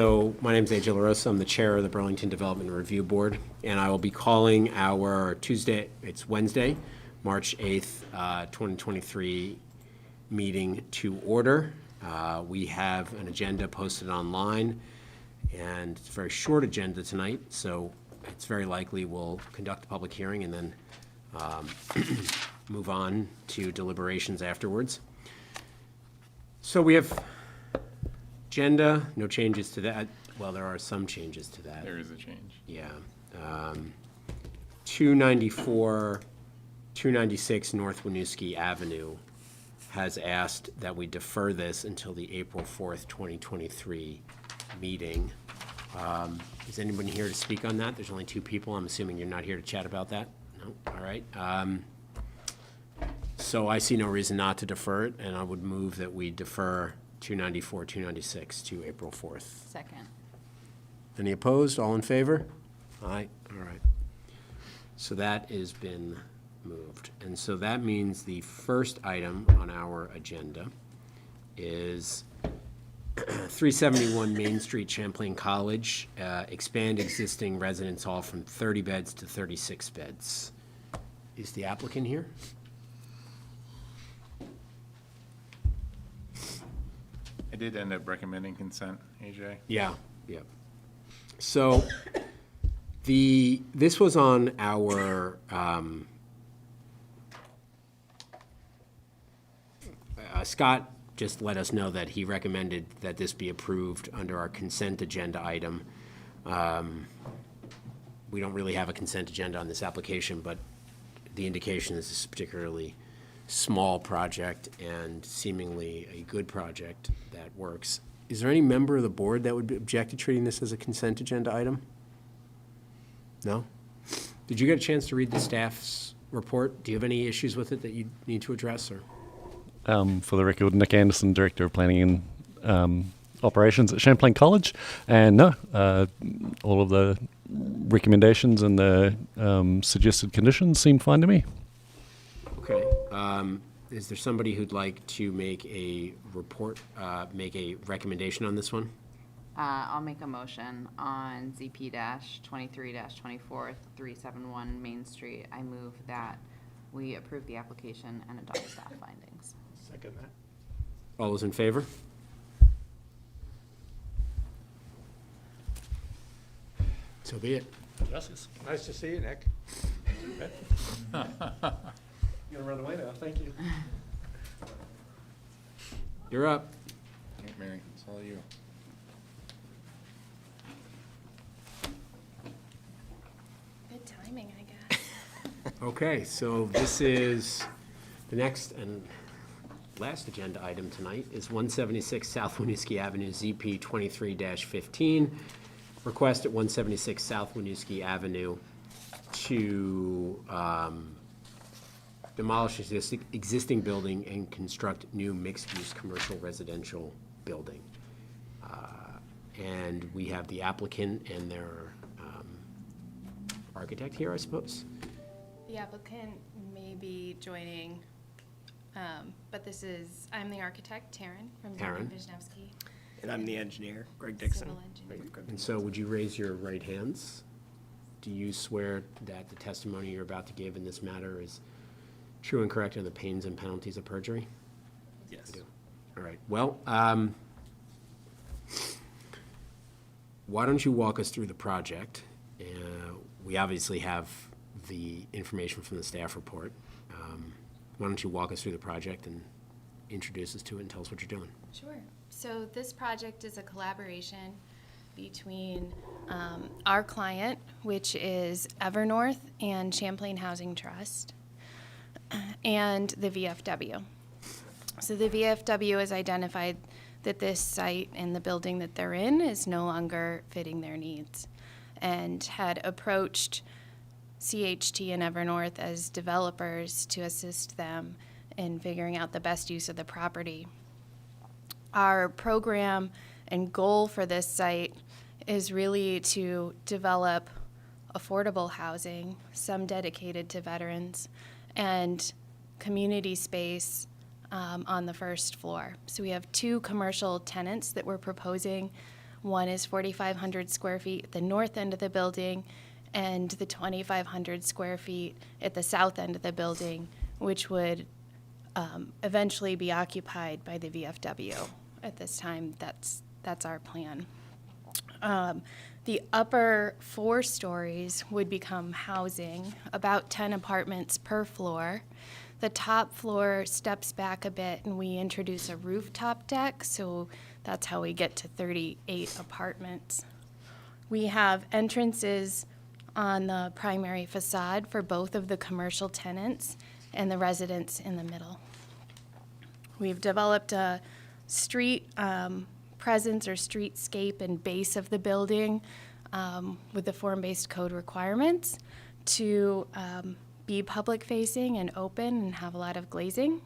So my name is AJ LaRosa. I'm the chair of the Burlington Development Review Board, and I will be calling our Wednesday, March 8th, 2023 meeting to order. We have an agenda posted online, and it's a very short agenda tonight, so it's very likely we'll conduct a public hearing and then move on to deliberations afterwards. So we have agenda, no changes to that. Well, there are some changes to that. There is a change. Yeah. 294, 296 North Winooski Avenue has asked that we defer this until the April 4th, 2023 meeting. Is anyone here to speak on that? There's only two people. I'm assuming you're not here to chat about that? No? All right. So I see no reason not to defer it, and I would move that we defer 294, 296 to April 4th. Second. Any opposed? All in favor? Aye. All right. So that has been moved. And so that means the first item on our agenda is 371 Main Street, Champlain College, expand existing residence hall from 30 beds to 36 beds. Is the applicant here? I did end up recommending consent, AJ. Yeah, yeah. So this was on our Scott just let us know that he recommended that this be approved under our consent agenda item. We don't really have a consent agenda on this application, but the indication is this is a particularly small project and seemingly a good project that works. Is there any member of the board that would object to treating this as a consent agenda item? No? Did you get a chance to read the staff's report? Do you have any issues with it that you need to address, or? For the record, Nick Anderson, Director of Planning and Operations at Champlain College. And no, all of the recommendations and the suggested conditions seem fine to me. Okay. Is there somebody who'd like to make a make a recommendation on this one? I'll make a motion on ZP-23-24 371 Main Street. I move that we approve the application and adopt staff findings. Second that. All those in favor? So be it. Justice. Nice to see you, Nick. You're gonna run away now, thank you. You're up. All right, Mary, it's all you. Good timing, I guess. Okay, so this is the next and last agenda item tonight is 176 South Winooski Avenue, ZP 23-15. Request at 176 South Winooski Avenue to demolish this existing building and construct new mixed-use commercial residential building. And we have the applicant and their architect here, I suppose. The applicant may be joining, but I'm the architect, Taryn, from Taryn. Winooski. And I'm the engineer, Greg Dixon. Civil engineer. And so would you raise your right hands? Do you swear that the testimony you're about to give in this matter is true and correct on the pains and penalties of perjury? Yes. I do. All right. Well, why don't you walk us through the project? We obviously have the information from the staff report. Why don't you walk us through the project and introduce us to it and tell us what you're doing? Sure. So this project is a collaboration between our client, which is Evernorth and Champlain Housing Trust, and the VFW. So the VFW has identified that this site and the building that they're in is no longer fitting their needs, and had approached CHT and Evernorth as developers to assist them in figuring out the best use of the property. Our program and goal for this site is really to develop affordable housing, some dedicated to veterans, and community space on the first floor. So we have two commercial tenants that we're proposing One is 4,500 square feet at the north end of the building, and the 2,500 square feet at the south end of the building, which would eventually be occupied by the VFW. At this time, that's our plan. The upper 4 stories would become housing, about 10 apartments per floor. The top floor steps back a bit and we introduce a rooftop deck, so that's how we get to 38 apartments. We have entrances on the primary facade for both of the commercial tenants and the residents in the middle. We've developed a street presence or streetscape and base of the building with the form-based code requirements to be public-facing and open and have a lot of glazing.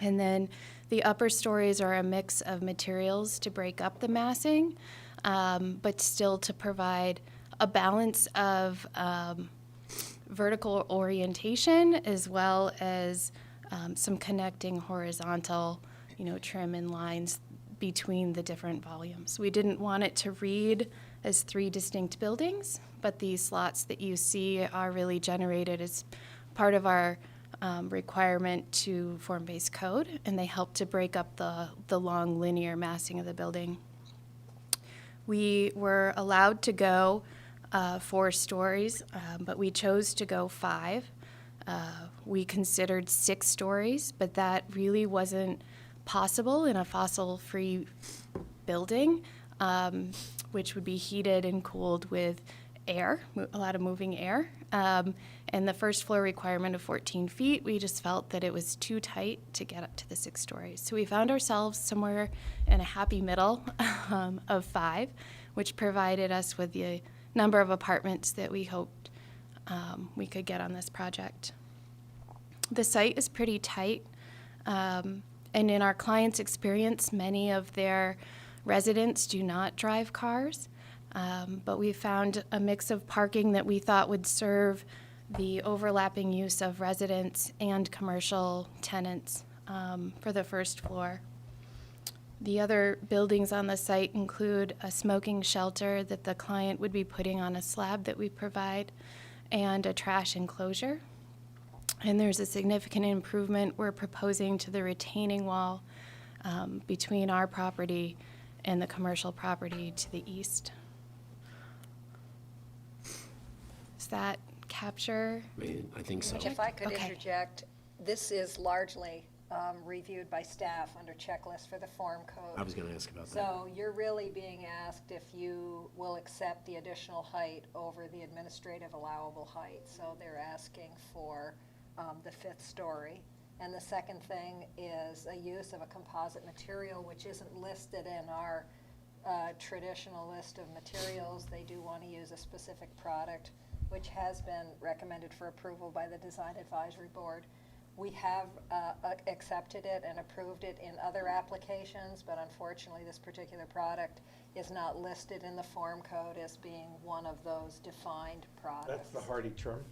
And then the upper stories are a mix of materials to break up the massing, but still to provide a balance of vertical orientation as well as some connecting horizontal, trim and lines between the different volumes. We didn't want it to read as 3 distinct buildings, but these slots that you see are really generated as part of our requirement to form-based code, and they help to break up the long linear massing of the building. We were allowed to go 4 stories, but we chose to go 5. We considered 6 stories, but that really wasn't possible in a fossil-free building, which would be heated and cooled with air, a lot of moving air. And the first floor requirement of 14 feet, we just felt that it was too tight to get up to the 6 stories. So we found ourselves somewhere in a happy middle of 5, which provided us with the number of apartments that we hoped we could get on this project. The site is pretty tight, and in our clients' experience, many of their residents do not drive cars, but we found a mix of parking that we thought would serve the overlapping use of residents and commercial tenants for the first floor. The other buildings on the site include a smoking shelter that the client would be putting on a slab that we provide, and a trash enclosure. And there's a significant improvement we're proposing to the retaining wall between our property and the commercial property to the east. Does that capture? I think so. If I could Okay. interject, this is largely reviewed by staff under checklist for the form code. I was going to ask about that. So you're really being asked if you will accept the additional height over the administrative allowable height. So they're asking for the 5th story. And the second thing is a use of a composite material, which isn't listed in our traditional list of materials. They do want to use a specific product, which has been recommended for approval by the Design Advisory Board. We have accepted it and approved it in other applications, but unfortunately this particular product is not listed in the form code as being one of those defined products. That's the hardy trim.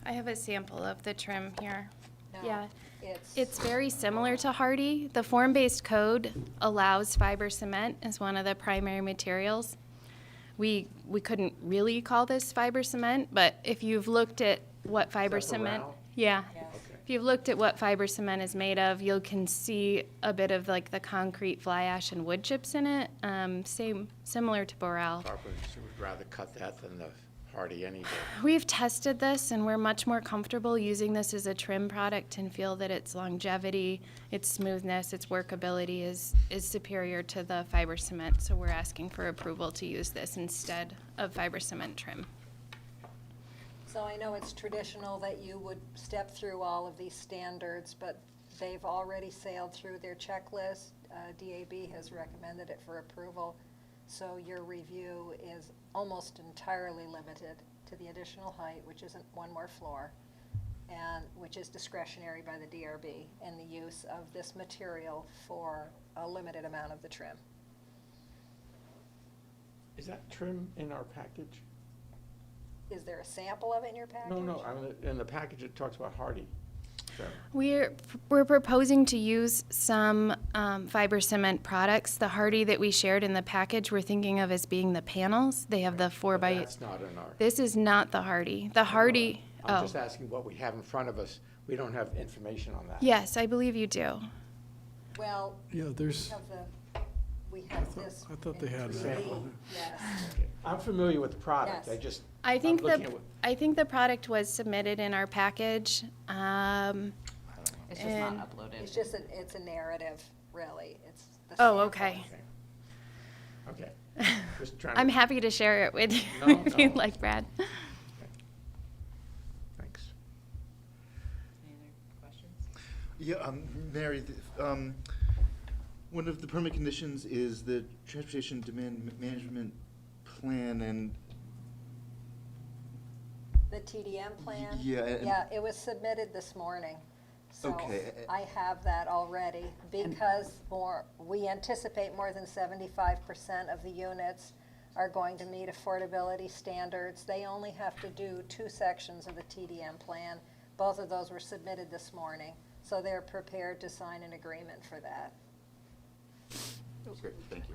I have a sample of the trim here. No, Yeah. It's It's very similar to hardy. The form-based code allows fiber cement as one of the primary materials. We couldn't really call this fiber cement, but if you've looked at what fiber Is that the cement, round? yeah. Yes. If you've looked at what fiber cement is made of, you can see a bit of like the concrete fly ash and wood chips in it. Similar to Borel. Carpenters would rather cut that than the hardy any day. We've tested this and we're much more comfortable using this as a trim product and feel that its longevity, its smoothness, its workability is superior to the fiber cement. So we're asking for approval to use this instead of fiber cement trim. So I know it's traditional that you would step through all of these standards, but they've already sailed through their checklist. DAB has recommended it for approval. So your review is almost entirely limited to the additional height, which isn't one more floor, and which is discretionary by the DRB, and the use of this material for a limited amount of the trim. Is that trim in our package? Is there a sample of it in your package? No, in the package it talks about hardy. We're proposing to use some fiber cement products. The hardy that we shared in the package, we're thinking of as being the panels. They have the 4x. That's not in our. This is not the hardy. The hardy. I'm Oh, just asking what we have in front of us. We don't have information on that. yes, I believe you do. Well, Yeah, there's, we have this. I thought they had in that. 3D, Yes. I'm familiar with the product. Yes. I just. I think I'm looking at what- I think the product was submitted in our package. It's just not And- uploaded. It's just, it's a narrative, really. It's the Oh, sample. okay. Okay. Just trying. I'm to- happy to share it with you No, if you'd no. like, Brad. Thanks. Any other questions? Yeah, Mary, one of the permit conditions is the transportation demand management plan, and The TDM plan? Yeah, and- Yeah, it was submitted this morning. So Okay. I have that already because we anticipate more than 75% of the units are going to meet affordability standards. They only have to do 2 sections of the TDM plan. Both of those were submitted this morning. So they're prepared to sign an agreement for that. great, thank you.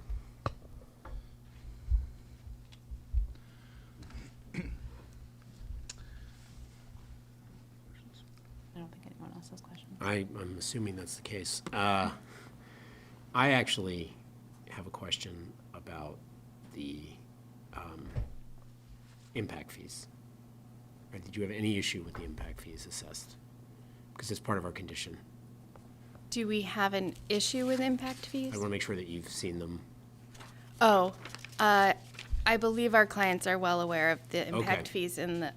I don't think anyone else has questions. I'm assuming that's the case. I actually have a question about the impact fees. Or did you have any issue with the impact fees assessed? Because it's part of our condition. Do we have an issue with impact fees? I want to make sure that you've seen them. Oh, I believe our clients are well aware of the impact Okay. fees in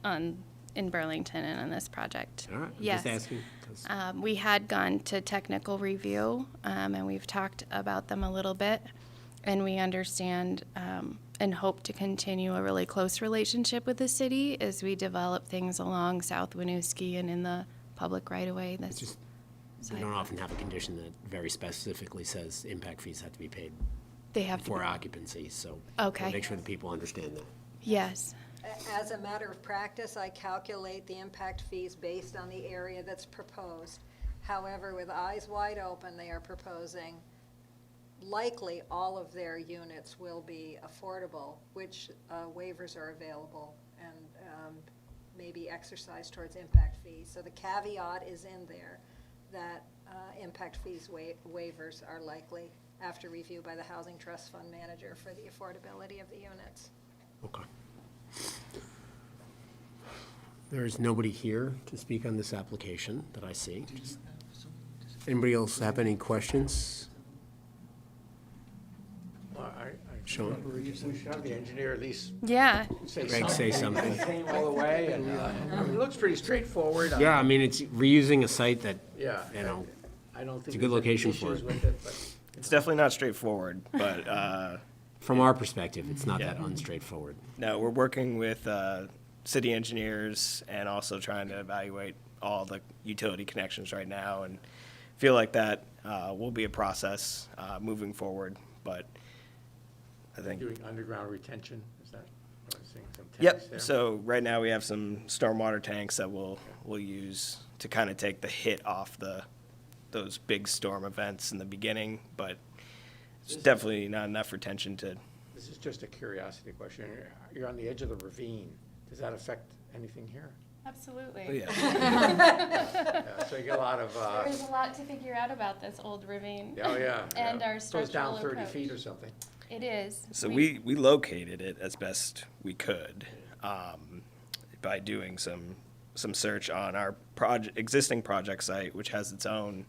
Burlington and on this project. All right, I'm Yes. just asking. 'Cause- We had gone to technical review, and we've talked about them a little bit, and we understand and hope to continue a really close relationship with the city as we develop things along South Winooski and in the public right-of-way. It's just, we don't often have a condition that very specifically says impact fees have to be paid They have to before be, occupancy, so. I wanna Okay. Make sure that people understand that. yes. As a matter of practice, I calculate the impact fees based on the area that's proposed. However, with eyes wide open, they are proposing likely all of their units will be affordable, which waivers are available and maybe exercised towards impact fees. So the caveat is in there that impact fees waivers are likely after review by the Housing Trust Fund Manager for the affordability of the units. Okay. There is nobody here to speak on this application that I see. Anybody else have any questions? Sean? We should have the engineer at least Yeah. say Greg, say something. Came all the way, and it looks pretty straightforward. Yeah, I mean, it's reusing a site that, Yeah. you know, I don't think a good there's any location for issues it. with it, but. It's definitely not straightforward, but from our perspective, it's not Yeah. that unstraightforward. no, we're working with city engineers and also trying to evaluate all the utility connections right now, and feel like that will be a process moving forward. But I think Doing underground retention, is that, what I'm seeing, some tanks yep. there? So right now we have some stormwater tanks that we'll use to kind of take the hit off those big storm events in the beginning, but it's definitely not enough retention to. This is just a curiosity question. You're on the edge of the ravine. Does that affect anything here? Absolutely. Yeah. Yeah, so you get a lot of, There's a lot to figure out about this old ravine. oh, yeah. And yeah. our Goes down structural 30 approach. feet or something. It is. So we located it as best we could by doing some search on our existing project site, which has its own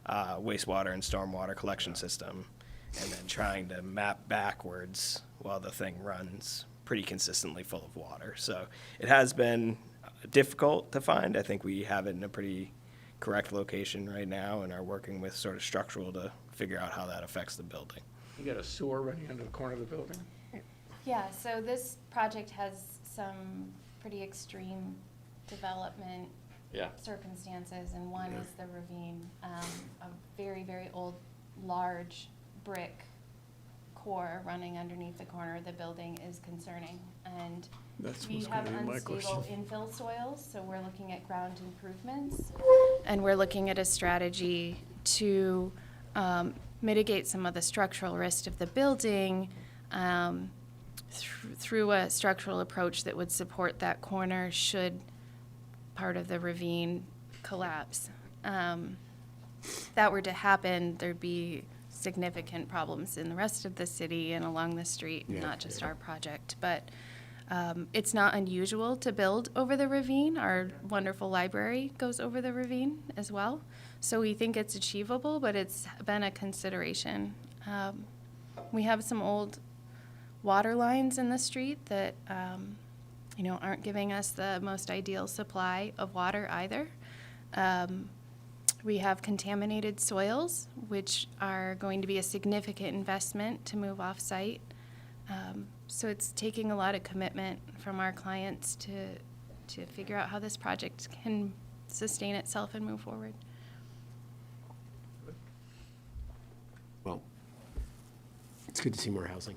wastewater and stormwater collection system, and then trying to map backwards while the thing runs pretty consistently full of water. So it has been difficult to find. I think we have it in a pretty correct location right now and are working with sort of structural to figure out how that affects the building. You got a sewer running under the corner of the building? Yeah, so this project has some pretty extreme development Yeah. circumstances, and one is the ravine, a very, very old, large brick core running underneath the corner of the building is concerning. And That's we what's have gonna be my unstable infill soils, so we're looking at ground improvements. And we're looking at a strategy to mitigate some of the structural risk of the building through a structural approach that would support that corner should part of the ravine collapse. If that were to happen, there'd be significant problems in the rest of the city and along the street, not just our project. But it's not unusual to build over the ravine. Our wonderful library goes over the ravine as well. So we think it's achievable, but it's been a consideration. We have some old water lines in the street that aren't giving us the most ideal supply of water either. We have contaminated soils, which are going to be a significant investment to move off-site. So it's taking a lot of commitment from our clients to figure out how this project can sustain itself and move forward. Well, it's good to see more housing,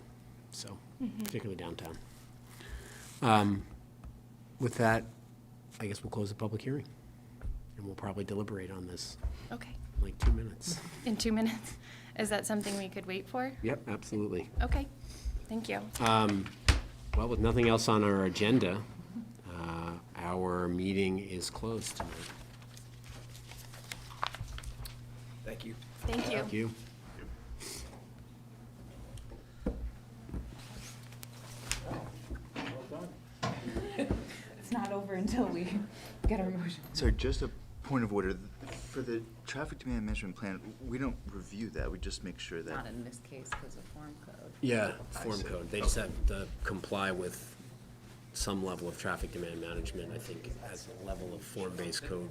so, particularly downtown. With that, I guess we'll close the public hearing, and we'll probably deliberate on this Okay. in like 2 minutes. In 2 minutes? Is that something we could wait for? Yep, absolutely. Okay. Thank you. Well, with nothing else on our agenda, our meeting is closed tonight. Thank you. Thank you. Thank you. It's not over until we get our motion. Sorry, just a point of order. For the traffic demand management plan, we don't review that. We just make sure Not that. in this case because of form code. Yeah, I form see. code. They just have to comply with some level of traffic demand management, I think, as a level of form-based code